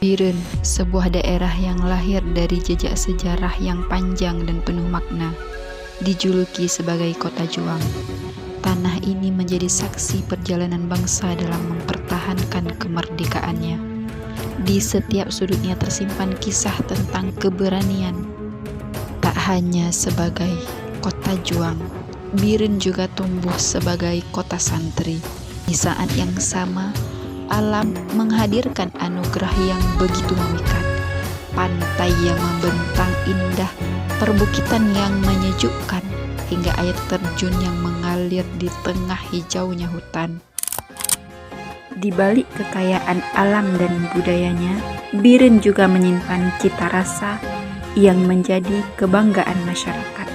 Biren, sebuah daerah yang lahir dari jejak sejarah yang panjang dan penuh makna, dijuluki sebagai Kota Juang. Tanah ini menjadi saksi perjalanan bangsa dalam mempertahankan kemerdekaannya. Di setiap sudutnya tersimpan kisah tentang keberanian. Tak hanya sebagai Kota Juang, Biren juga tumbuh sebagai kota santri. Di saat yang sama, alam menghadirkan anugerah yang begitu memikat. Pantai yang membentang indah, perbukitan yang menyejukkan, hingga air terjun yang mengalir di tengah hijaunya hutan. Di balik kekayaan alam dan budayanya, Biren juga menyimpan cita rasa yang menjadi kebanggaan masyarakat.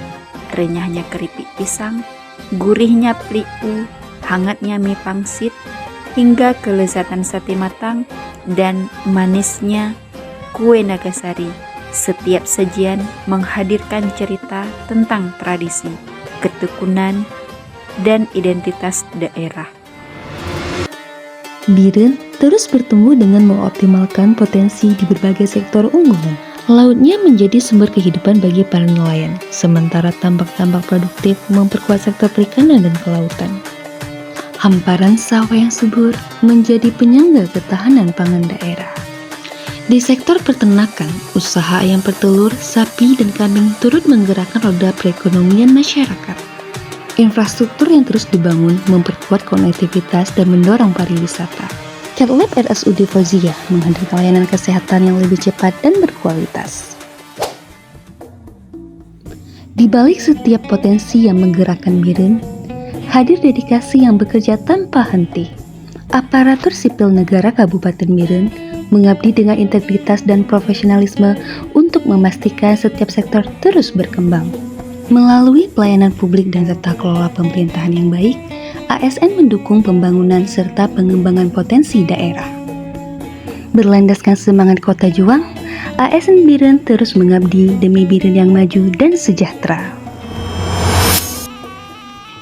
Renyahnya keripik pisang, gurihnya pliu, hangatnya mie pangsit, hingga kelezatan sate matang dan manisnya kue Nagasari. Setiap sajian menghadirkan cerita tentang tradisi, ketekunan, dan identitas daerah. Biren terus bertumbuh dengan mengoptimalkan potensi di berbagai sektor unggulan. Lautnya menjadi sumber kehidupan bagi para nelayan, sementara tambak-tambak produktif memperkuat sektor perikanan dan kelautan. Hamparan sawah yang subur menjadi penyangga ketahanan pangan daerah. Di sektor peternakan, usaha ayam petelur, sapi, dan kambing turut menggerakkan roda perekonomian masyarakat. Infrastruktur yang terus dibangun memperkuat konektivitas dan mendorong pariwisata. Catlab RSUD Fauziah menghadirkan layanan kesehatan yang lebih cepat dan berkualitas. Di balik setiap potensi yang menggerakkan Biren, hadir dedikasi yang bekerja tanpa henti. Aparatur sipil negara Kabupaten Biren mengabdi dengan integritas dan profesionalisme untuk memastikan setiap sektor terus berkembang. Melalui pelayanan publik dan tata kelola pemerintahan yang baik, ASN mendukung pembangunan serta pengembangan potensi daerah. Berlandaskan semangat Kota Juang, ASN Biren terus mengabdi demi Biren yang maju dan sejahtera.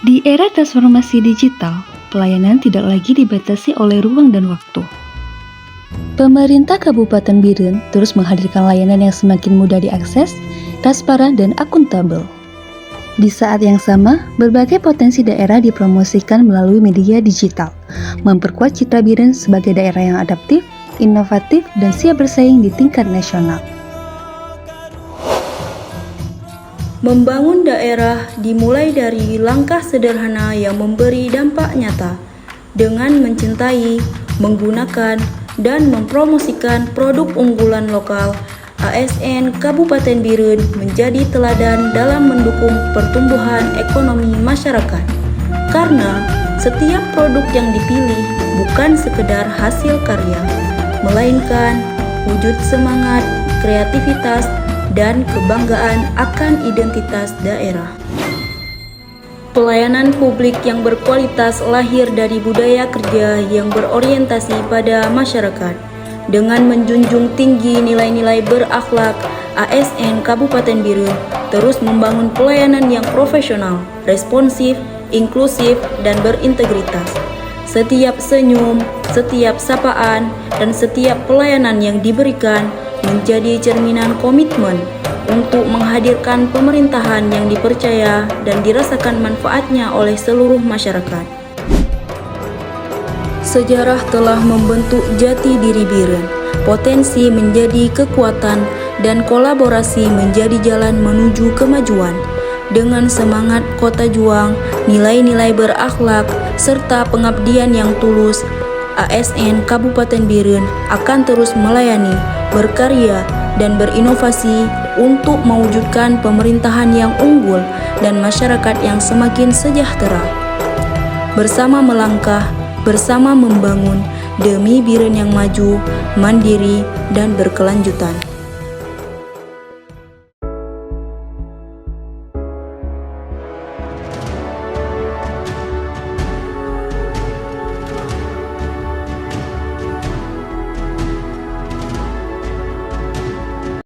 Di era transformasi digital, pelayanan tidak lagi dibatasi oleh ruang dan waktu. Pemerintah Kabupaten Biren terus menghadirkan layanan yang semakin mudah diakses, transparan, dan akuntabel. Di saat yang sama, berbagai potensi daerah dipromosikan melalui media digital, memperkuat citra Biren sebagai daerah yang adaptif, inovatif, dan siap bersaing di tingkat nasional. Membangun daerah dimulai dari langkah sederhana yang memberi dampak nyata, dengan mencintai, menggunakan, dan mempromosikan produk unggulan lokal. ASN Kabupaten Biren menjadi teladan dalam mendukung pertumbuhan ekonomi masyarakat. Karena setiap produk yang dipilih bukan sekedar hasil karya, melainkan wujud semangat, kreativitas, dan kebanggaan akan identitas daerah. Pelayanan publik yang berkualitas lahir dari budaya kerja yang berorientasi pada masyarakat. Dengan menjunjung tinggi nilai-nilai berakhlak, ASN Kabupaten Biren terus membangun pelayanan yang profesional, responsif, inklusif, dan berintegritas. Setiap senyum, setiap sapaan, dan setiap pelayanan yang diberikan menjadi cerminan komitmen untuk menghadirkan pemerintahan yang dipercaya dan dirasakan manfaatnya oleh seluruh masyarakat. Sejarah telah membentuk jati diri Biren, potensi menjadi kekuatan, dan kolaborasi menjadi jalan menuju kemajuan. Dengan semangat Kota Juang, nilai-nilai berakhlak, serta pengabdian yang tulus, ASN Kabupaten Biren akan terus melayani, berkarya, dan berinovasi untuk mewujudkan pemerintahan yang unggul dan masyarakat yang semakin sejahtera. Bersama melangkah, bersama membangun demi Biren yang maju, mandiri, dan berkelanjutan.